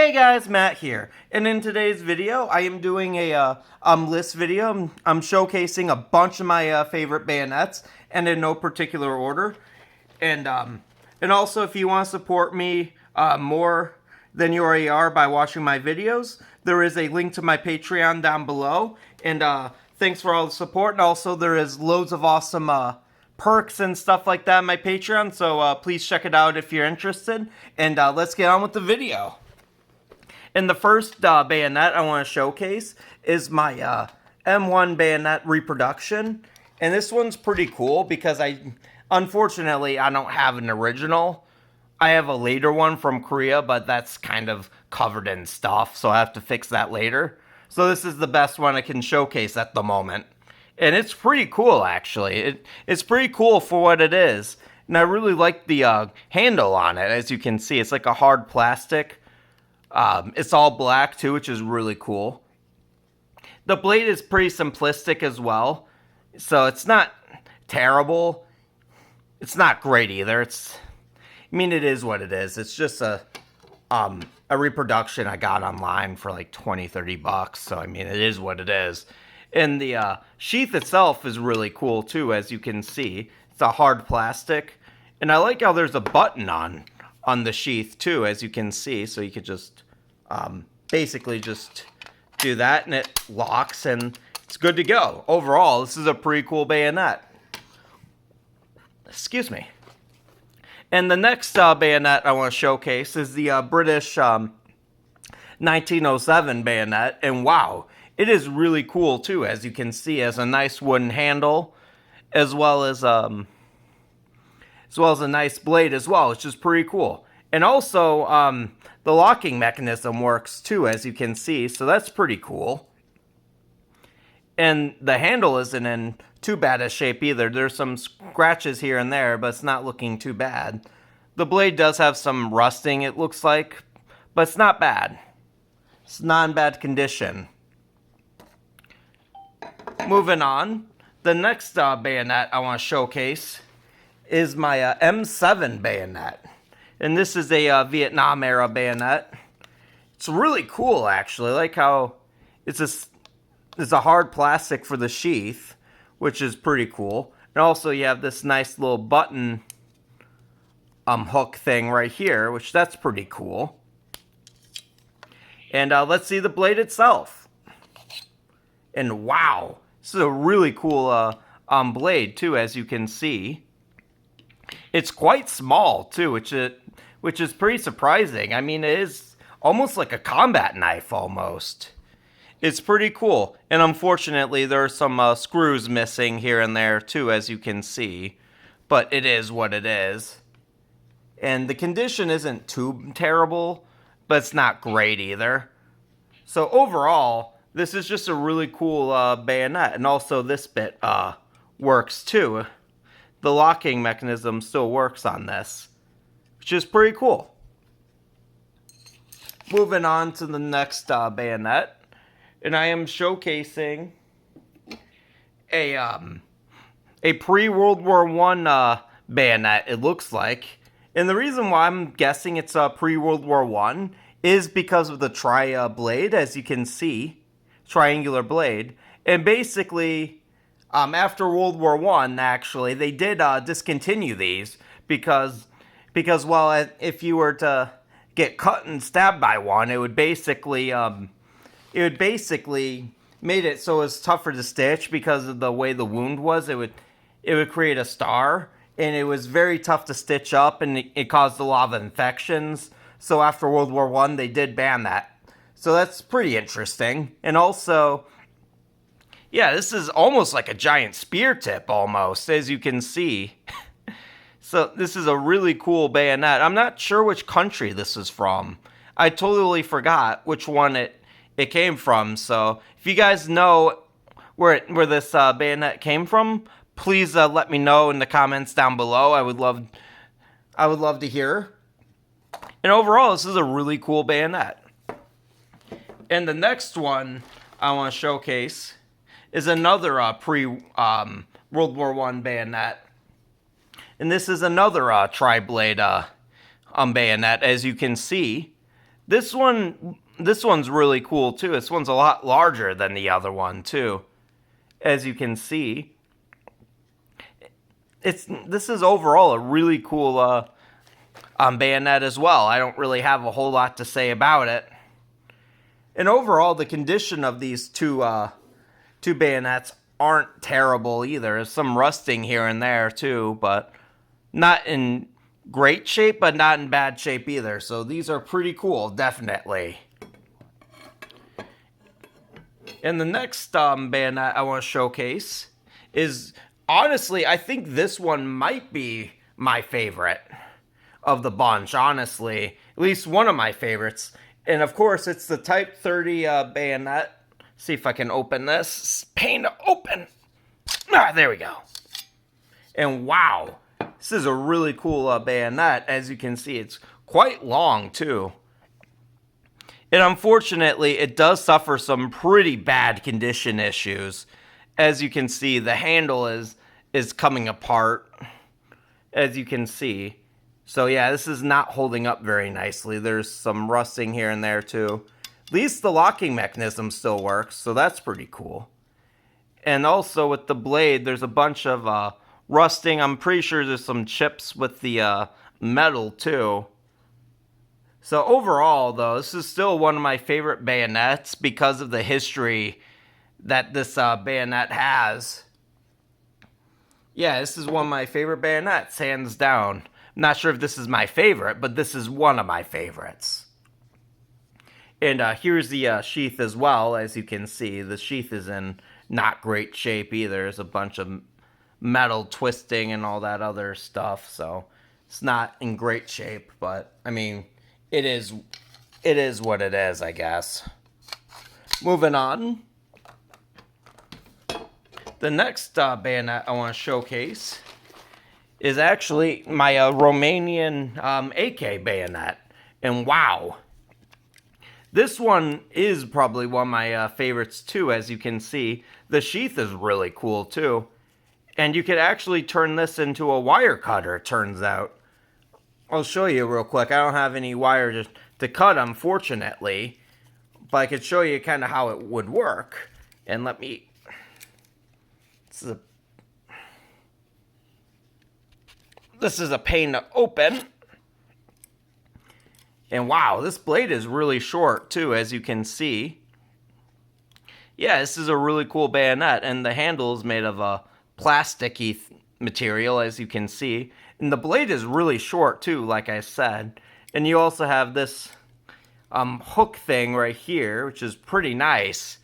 Hey guys, Matt here, and in today's video, I am doing a list video. I'm showcasing a bunch of my favorite bayonets, and in no particular order. And also, if you want to support me more than you already are by watching my videos, there is a link to my Patreon down below. And thanks for all the support. And also, there is loads of awesome perks and stuff like that on my Patreon. So please check it out if you're interested. And let's get on with the video. And the first bayonet I want to showcase is my M1 bayonet reproduction. And this one's pretty cool because unfortunately, I don't have an original. I have a later one from Korea, but that's kind of covered in stuff, so I have to fix that later. So this is the best one I can showcase at the moment. And it's pretty cool, actually. It's pretty cool for what it is. And I really like the handle on it. As you can see, it's like a hard plastic. It's all black too, which is really cool. The blade is pretty simplistic as well, so it's not terrible. It's not great either. It is what it is. It's just a reproduction I got online for like 20-30 bucks. So it is what it is. And the sheath itself is really cool too, as you can see. It's a hard plastic, and I like how there's a button on the sheath too, as you can see. So you could just basically just do that and it locks and it's good to go. Overall, this is a pretty cool bayonet. Excuse me. And the next bayonet I want to showcase is the British 1907 bayonet. And wow, it is really cool too, as you can see. It has a nice wooden handle as well as a nice blade as well, which is pretty cool. And also, the locking mechanism works too, as you can see, so that's pretty cool. And the handle isn't in too bad a shape either. There's some scratches here and there, but it's not looking too bad. The blade does have some rusting, it looks like, but it's not bad. It's not in bad condition. Moving on, the next bayonet I want to showcase is my M7 bayonet. And this is a Vietnam era bayonet. It's really cool, actually. I like how it's a hard plastic for the sheath, which is pretty cool. And also you have this nice little button hook thing right here, which that's pretty cool. And let's see the blade itself. And wow, this is a really cool blade too, as you can see. It's quite small too, which is pretty surprising. It is almost like a combat knife almost. It's pretty cool. And unfortunately, there are some screws missing here and there too, as you can see. But it is what it is. And the condition isn't too terrible, but it's not great either. So overall, this is just a really cool bayonet. And also this bit works too. The locking mechanism still works on this, which is pretty cool. Moving on to the next bayonet, and I am showcasing a pre-World War I bayonet, it looks like. And the reason why I'm guessing it's pre-World War I is because of the blade, as you can see, triangular blade. And basically, after World War I, actually, they did discontinue these because, well, if you were to get cut and stabbed by one, it would basically made it so it was tougher to stitch because of the way the wound was. It would create a star, and it was very tough to stitch up, and it caused a lot of infections. So after World War I, they did ban that. So that's pretty interesting. And also, yeah, this is almost like a giant spear tip almost, as you can see. So this is a really cool bayonet. I'm not sure which country this is from. I totally forgot which one it came from. So if you guys know where this bayonet came from, please let me know in the comments down below. I would love to hear. And overall, this is a really cool bayonet. And the next one I want to showcase is another pre-World War I bayonet. And this is another tri-blade bayonet, as you can see. This one's really cool too. This one's a lot larger than the other one too, as you can see. This is overall a really cool bayonet as well. I don't really have a whole lot to say about it. And overall, the condition of these two bayonets aren't terrible either. There's some rusting here and there too, but not in great shape, but not in bad shape either. So these are pretty cool, definitely. And the next bayonet I want to showcase is, honestly, I think this one might be my favorite of the bunch, honestly. At least one of my favorites. And of course, it's the Type 30 bayonet. See if I can open this. It's pain to open. Ah, there we go. And wow, this is a really cool bayonet. As you can see, it's quite long too. And unfortunately, it does suffer some pretty bad condition issues. As you can see, the handle is coming apart, as you can see. So yeah, this is not holding up very nicely. There's some rusting here and there too. At least the locking mechanism still works, so that's pretty cool. And also with the blade, there's a bunch of rusting. I'm pretty sure there's some chips with the metal too. So overall, though, this is still one of my favorite bayonets because of the history that this bayonet has. Yeah, this is one of my favorite bayonets, hands down. I'm not sure if this is my favorite, but this is one of my favorites. And here's the sheath as well. As you can see, the sheath is in not great shape either. There's a bunch of metal twisting and all that other stuff, so it's not in great shape. But I mean, it is what it is, I guess. Moving on. The next bayonet I want to showcase is actually my Romanian AK bayonet. And wow, this one is probably one of my favorites too. As you can see, the sheath is really cool too. And you could actually turn this into a wire cutter, it turns out. I'll show you real quick. I don't have any wire to cut, unfortunately. But I could show you kind of how it would work. And let me... This is a pain to open. And wow, this blade is really short too, as you can see. Yeah, this is a really cool bayonet, and the handle is made of a plasticky material, as you can see. And the blade is really short too, like I said. And you also have this hook thing right here, which is pretty nice.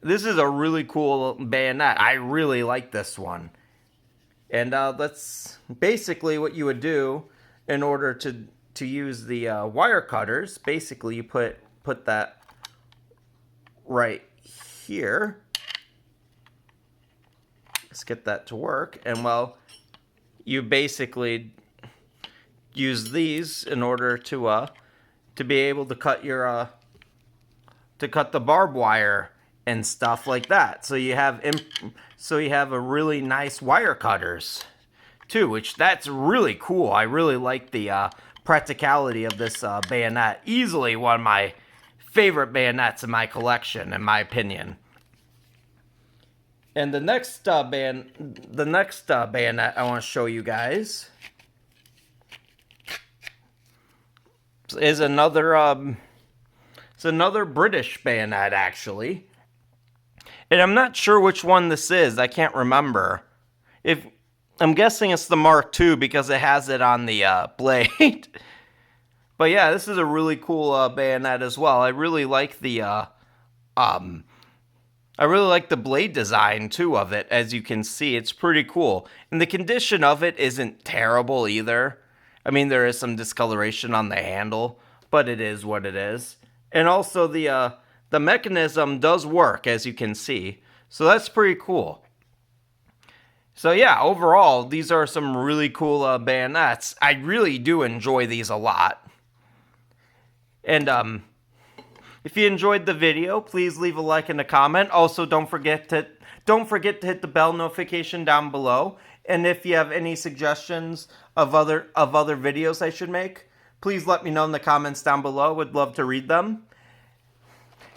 This is a really cool bayonet. I really like this one. And that's basically what you would do in order to use the wire cutters. Basically, you put that right here. Let's get that to work. And well, you basically use these in order to be able to cut your cut the barbed wire and stuff like that. So you have a really nice wire cutters too, which that's really cool. I really like the practicality of this bayonet. Easily one of my favorite bayonets in my collection, in my opinion. And the next bayonet I want to show you guys is another British bayonet, actually. And I'm not sure which one this is. I can't remember. I'm guessing it's the Mark II because it has it on the blade. But yeah, this is a really cool bayonet as well. I really like the blade design too of it. As you can see, it's pretty cool. And the condition of it isn't terrible either. I mean, there is some discoloration on the handle, but it is what it is. And also the mechanism does work, as you can see. So that's pretty cool. So yeah, overall, these are some really cool bayonets. I really do enjoy these a lot. And if you enjoyed the video, please leave a like and a comment. Also, don't forget to hit the bell notification down below. And if you have any suggestions of other videos I should make, please let me know in the comments down below. Would love to read them.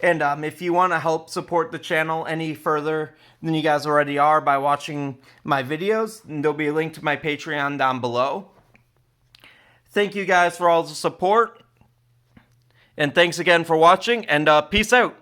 And if you want to help support the channel any further than you guys already are by watching my videos, there'll be a link to my Patreon down below. Thank you guys for all the support. And thanks again for watching, and peace out.